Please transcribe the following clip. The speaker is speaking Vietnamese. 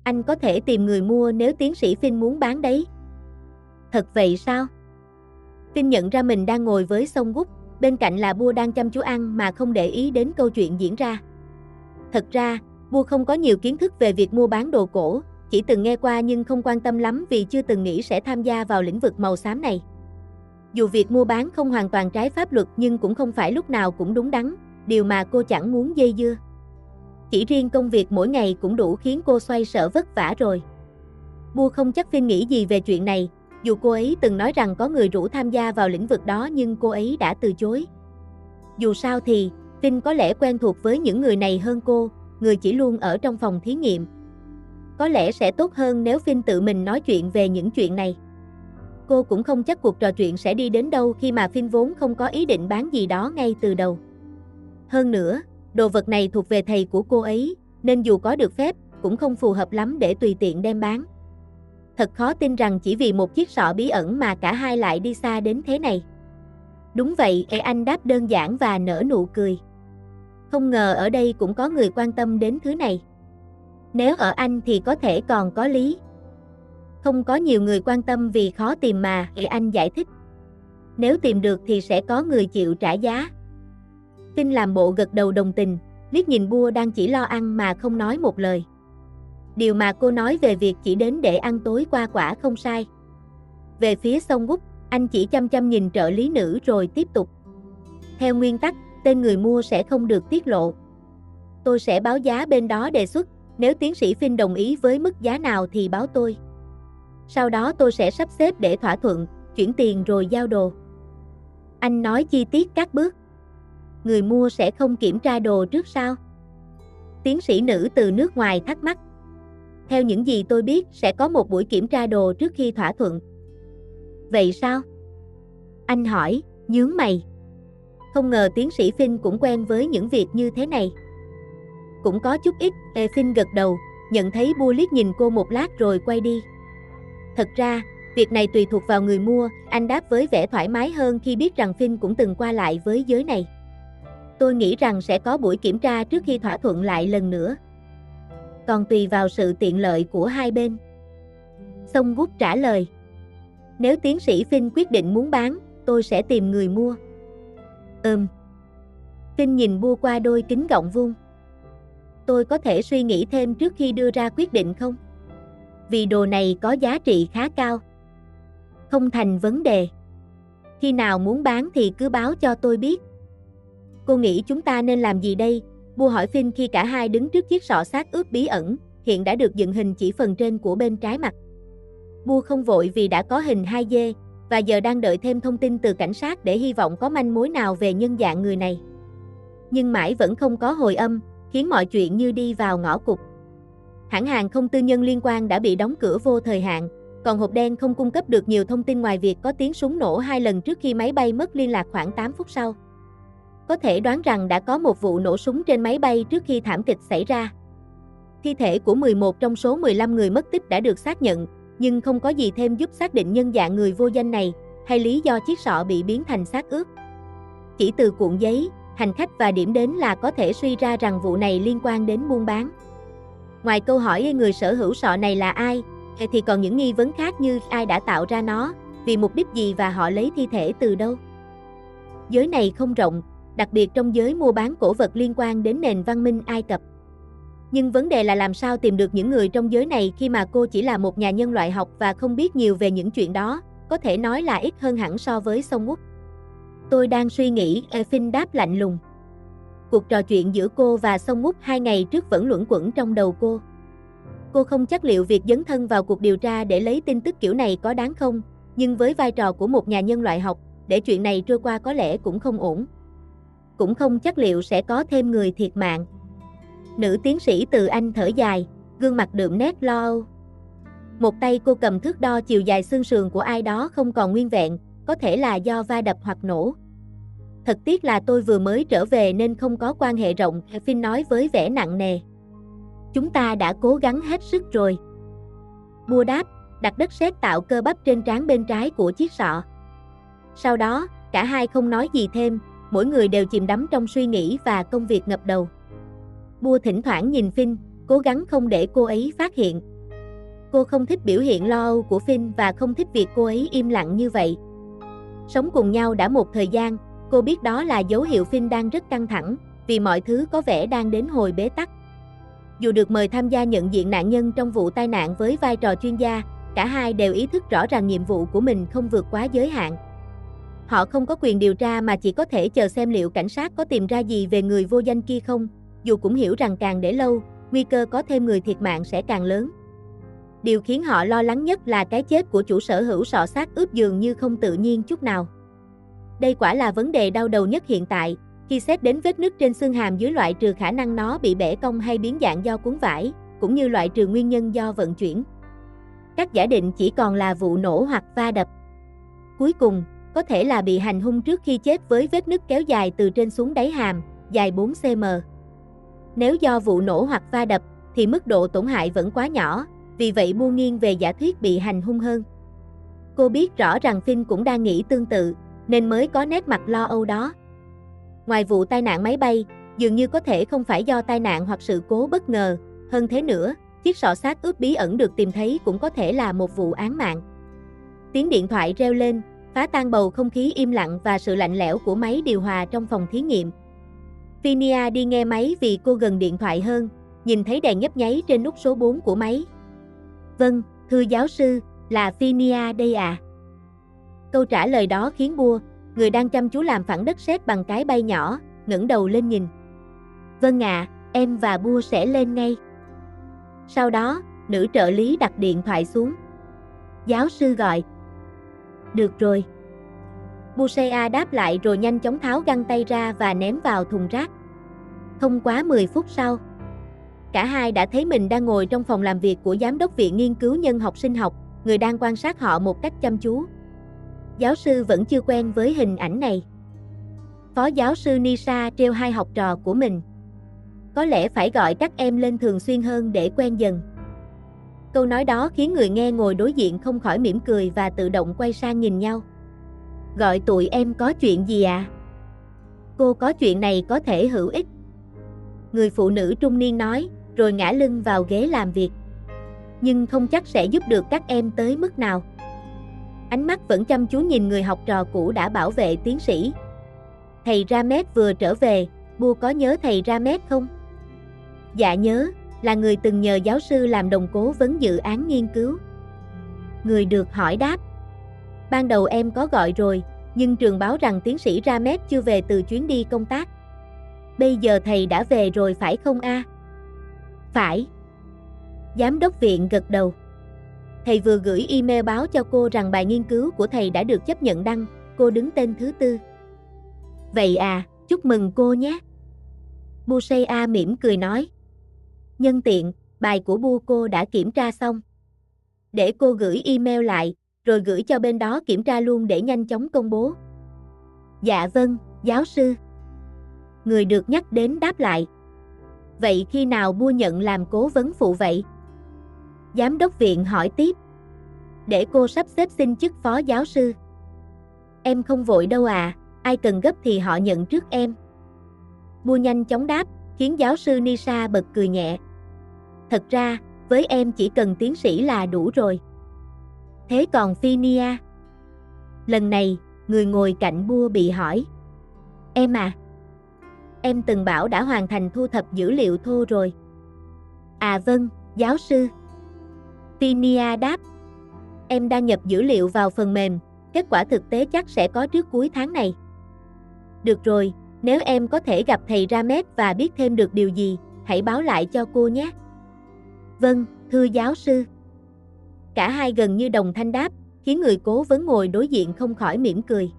Anh có thể tìm người mua nếu tiến sĩ Finn muốn bán đấy. Thật vậy sao? Finn nhận ra mình đang ngồi với Song Wook, bên cạnh là Bua đang chăm chú ăn mà không để ý đến câu chuyện diễn ra. Thật ra, Bua không có nhiều kiến thức về việc mua bán đồ cổ, chỉ từng nghe qua nhưng không quan tâm lắm vì chưa từng nghĩ sẽ tham gia vào lĩnh vực màu xám này. Dù việc mua bán không hoàn toàn trái pháp luật nhưng cũng không phải lúc nào cũng đúng đắn, điều mà cô chẳng muốn dây dưa. Chỉ riêng công việc mỗi ngày cũng đủ khiến cô xoay sở vất vả rồi. Bua không chắc Finn nghĩ gì về chuyện này, dù cô ấy từng nói rằng có người rủ tham gia vào lĩnh vực đó nhưng cô ấy đã từ chối. Dù sao thì, Finn có lẽ quen thuộc với những người này hơn cô, người chỉ luôn ở trong phòng thí nghiệm. Có lẽ sẽ tốt hơn nếu Finn tự mình nói chuyện về những chuyện này. Cô cũng không chắc cuộc trò chuyện sẽ đi đến đâu khi mà Finn vốn không có ý định bán gì đó ngay từ đầu. Hơn nữa, đồ vật này thuộc về thầy của cô ấy, nên dù có được phép, cũng không phù hợp lắm để tùy tiện đem bán. Thật khó tin rằng chỉ vì một chiếc sọ bí ẩn mà cả hai lại đi xa đến thế này. Đúng vậy, anh đáp đơn giản và nở nụ cười. Không ngờ ở đây cũng có người quan tâm đến thứ này. Nếu ở Anh thì có thể còn có lý. Không có nhiều người quan tâm vì khó tìm mà, anh giải thích. Nếu tìm được thì sẽ có người chịu trả giá. Finn làm bộ gật đầu đồng tình, liếc nhìn Bua đang chỉ lo ăn mà không nói một lời. Điều mà cô nói về việc chỉ đến để ăn tối qua quả không sai. Về phía Song Wook, anh chỉ chăm chăm nhìn trợ lý nữ rồi tiếp tục. Theo nguyên tắc, tên người mua sẽ không được tiết lộ. Tôi sẽ báo giá bên đó đề xuất, nếu tiến sĩ Finn đồng ý với mức giá nào thì báo tôi. Sau đó tôi sẽ sắp xếp để thỏa thuận, chuyển tiền rồi giao đồ. Anh nói chi tiết các bước. Người mua sẽ không kiểm tra đồ trước sao? Tiến sĩ nữ từ nước ngoài thắc mắc. Theo những gì tôi biết, sẽ có một buổi kiểm tra đồ trước khi thỏa thuận. Vậy sao? Anh hỏi, nhướng mày. Không ngờ tiến sĩ Finn cũng quen với những việc như thế này. Cũng có chút ít, Finn gật đầu, nhận thấy Bua liếc nhìn cô một lát rồi quay đi. Thật ra, việc này tùy thuộc vào người mua, anh đáp với vẻ thoải mái hơn khi biết rằng Finn cũng từng qua lại với giới này. Tôi nghĩ rằng sẽ có buổi kiểm tra trước khi thỏa thuận lại lần nữa. Còn tùy vào sự tiện lợi của hai bên. Song Wook trả lời. Nếu tiến sĩ Finn quyết định muốn bán, tôi sẽ tìm người mua. Finn nhìn Bua qua đôi kính gọng vuông. Tôi có thể suy nghĩ thêm trước khi đưa ra quyết định không? Vì đồ này có giá trị khá cao. Không thành vấn đề. Khi nào muốn bán thì cứ báo cho tôi biết. Cô nghĩ chúng ta nên làm gì đây? Bua hỏi Finn khi cả hai đứng trước chiếc sọ xác ướp bí ẩn, hiện đã được dựng hình chỉ phần trên của bên trái mặt. Bua không vội vì đã có hình 2D, và giờ đang đợi thêm thông tin từ cảnh sát để hy vọng có manh mối nào về nhân dạng người này. Nhưng mãi vẫn không có hồi âm, khiến mọi chuyện như đi vào ngõ cụt. Hãng hàng không tư nhân liên quan đã bị đóng cửa vô thời hạn, còn hộp đen không cung cấp được nhiều thông tin ngoài việc có tiếng súng nổ 2 lần trước khi máy bay mất liên lạc khoảng 8 phút sau. Có thể đoán rằng đã có một vụ nổ súng trên máy bay trước khi thảm kịch xảy ra. Thi thể của 11 trong số 15 người mất tích đã được xác nhận, nhưng không có gì thêm giúp xác định nhân dạng người vô danh này, hay lý do chiếc sọ bị biến thành xác ướp. Chỉ từ cuộn giấy, hành khách và điểm đến là có thể suy ra rằng vụ này liên quan đến buôn bán. Ngoài câu hỏi người sở hữu sọ này là ai, thì còn những nghi vấn khác như ai đã tạo ra nó, vì mục đích gì và họ lấy thi thể từ đâu. Giới này không rộng, đặc biệt trong giới mua bán cổ vật liên quan đến nền văn minh Ai Cập. Nhưng vấn đề là làm sao tìm được những người trong giới này khi mà cô chỉ là một nhà nhân loại học và không biết nhiều về những chuyện đó, có thể nói là ít hơn hẳn so với Song Wook. Tôi đang suy nghĩ, Finn đáp lạnh lùng. Cuộc trò chuyện giữa cô và Song Wook 2 ngày trước vẫn luẩn quẩn trong đầu cô. Cô không chắc liệu việc dấn thân vào cuộc điều tra để lấy tin tức kiểu này có đáng không, nhưng với vai trò của một nhà nhân loại học, để chuyện này trôi qua có lẽ cũng không ổn. Cũng không chắc liệu sẽ có thêm người thiệt mạng. Nữ tiến sĩ từ Anh thở dài, gương mặt đượm nét lo âu. Một tay cô cầm thước đo chiều dài xương sườn của ai đó không còn nguyên vẹn, có thể là do va đập hoặc nổ. Thật tiếc là tôi vừa mới trở về nên không có quan hệ rộng, Finn nói với vẻ nặng nề. Chúng ta đã cố gắng hết sức rồi. Bua đáp, đặt đất sét tạo cơ bắp trên trán bên trái của chiếc sọ. Sau đó, cả hai không nói gì thêm, mỗi người đều chìm đắm trong suy nghĩ và công việc ngập đầu. Bua thỉnh thoảng nhìn Finn, cố gắng không để cô ấy phát hiện. Cô không thích biểu hiện lo âu của Finn và không thích việc cô ấy im lặng như vậy. Sống cùng nhau đã một thời gian, cô biết đó là dấu hiệu Finn đang rất căng thẳng, vì mọi thứ có vẻ đang đến hồi bế tắc. Dù được mời tham gia nhận diện nạn nhân trong vụ tai nạn với vai trò chuyên gia, cả hai đều ý thức rõ rằng nhiệm vụ của mình không vượt quá giới hạn. Họ không có quyền điều tra mà chỉ có thể chờ xem liệu cảnh sát có tìm ra gì về người vô danh kia không, dù cũng hiểu rằng càng để lâu, nguy cơ có thêm người thiệt mạng sẽ càng lớn. Điều khiến họ lo lắng nhất là cái chết của chủ sở hữu sọ xác ướp dường như không tự nhiên chút nào. Đây quả là vấn đề đau đầu nhất hiện tại, khi xét đến vết nứt trên xương hàm dưới loại trừ khả năng nó bị bẻ cong hay biến dạng do cuốn vải, cũng như loại trừ nguyên nhân do vận chuyển. Các giả định chỉ còn là vụ nổ hoặc va đập. Cuối cùng, có thể là bị hành hung trước khi chết với vết nứt kéo dài từ trên xuống đáy hàm, dài 4 cm. Nếu do vụ nổ hoặc va đập, thì mức độ tổn hại vẫn quá nhỏ, vì vậy Bu nghiêng về giả thuyết bị hành hung hơn. Cô biết rõ rằng Finn cũng đang nghĩ tương tự, nên mới có nét mặt lo âu đó. Ngoài vụ tai nạn máy bay, dường như có thể không phải do tai nạn hoặc sự cố bất ngờ, hơn thế nữa, chiếc sọ xác ướp bí ẩn được tìm thấy cũng có thể là một vụ án mạng. Tiếng điện thoại reo lên, phá tan bầu không khí im lặng và sự lạnh lẽo của máy điều hòa trong phòng thí nghiệm. Phinia đi nghe máy vì cô gần điện thoại hơn, nhìn thấy đèn nhấp nháy trên nút số 4 của máy. Vâng, thưa giáo sư, là Phinia đây à? Câu trả lời đó khiến Bua, người đang chăm chú làm phẳng đất sét bằng cái bay nhỏ, ngẩng đầu lên nhìn. Vâng ạ, em và Bua sẽ lên ngay. Sau đó, nữ trợ lý đặt điện thoại xuống. Giáo sư gọi. Được rồi. Bushea đáp lại rồi nhanh chóng tháo găng tay ra và ném vào thùng rác. Không quá 10 phút sau, cả hai đã thấy mình đang ngồi trong phòng làm việc của giám đốc viện nghiên cứu nhân học sinh học, người đang quan sát họ một cách chăm chú. Giáo sư vẫn chưa quen với hình ảnh này. Phó giáo sư Nisha treo hai học trò của mình. Có lẽ phải gọi các em lên thường xuyên hơn để quen dần. Câu nói đó khiến người nghe ngồi đối diện không khỏi mỉm cười và tự động quay sang nhìn nhau. Gọi tụi em có chuyện gì à? Cô có chuyện này có thể hữu ích. Người phụ nữ trung niên nói, rồi ngã lưng vào ghế làm việc. Nhưng không chắc sẽ giúp được các em tới mức nào. Ánh mắt vẫn chăm chú nhìn người học trò cũ đã bảo vệ tiến sĩ. Thầy Ramet vừa trở về, Bua có nhớ thầy Ramet không? Dạ nhớ, là người từng nhờ giáo sư làm đồng cố vấn dự án nghiên cứu. Người được hỏi đáp. Ban đầu em có gọi rồi, nhưng trường báo rằng tiến sĩ Ramet chưa về từ chuyến đi công tác. Bây giờ thầy đã về rồi phải không a? Phải. Giám đốc viện gật đầu. Thầy vừa gửi email báo cho cô rằng bài nghiên cứu của thầy đã được chấp nhận đăng, cô đứng tên thứ 4. Vậy à, chúc mừng cô nhé. Bushea mỉm cười nói. Nhân tiện, bài của Bu cô đã kiểm tra xong. Để cô gửi email lại, rồi gửi cho bên đó kiểm tra luôn để nhanh chóng công bố. Dạ vâng, giáo sư. Người được nhắc đến đáp lại. Vậy khi nào Bu nhận làm cố vấn phụ vậy? Giám đốc viện hỏi tiếp. Để cô sắp xếp xin chức phó giáo sư. Em không vội đâu à, ai cần gấp thì họ nhận trước em. Bu nhanh chóng đáp, khiến giáo sư Nisha bật cười nhẹ. Thật ra, với em chỉ cần tiến sĩ là đủ rồi. Thế còn Phinia? Lần này, người ngồi cạnh Bua bị hỏi. Em à? Em từng bảo đã hoàn thành thu thập dữ liệu thô rồi. À vâng, giáo sư. Phinia đáp. Em đang nhập dữ liệu vào phần mềm, kết quả thực tế chắc sẽ có trước cuối tháng này. Được rồi, nếu em có thể gặp thầy Ramet và biết thêm được điều gì, hãy báo lại cho cô nhé. Vâng, thưa giáo sư. Cả hai gần như đồng thanh đáp, khiến người cố vấn ngồi đối diện không khỏi mỉm cười.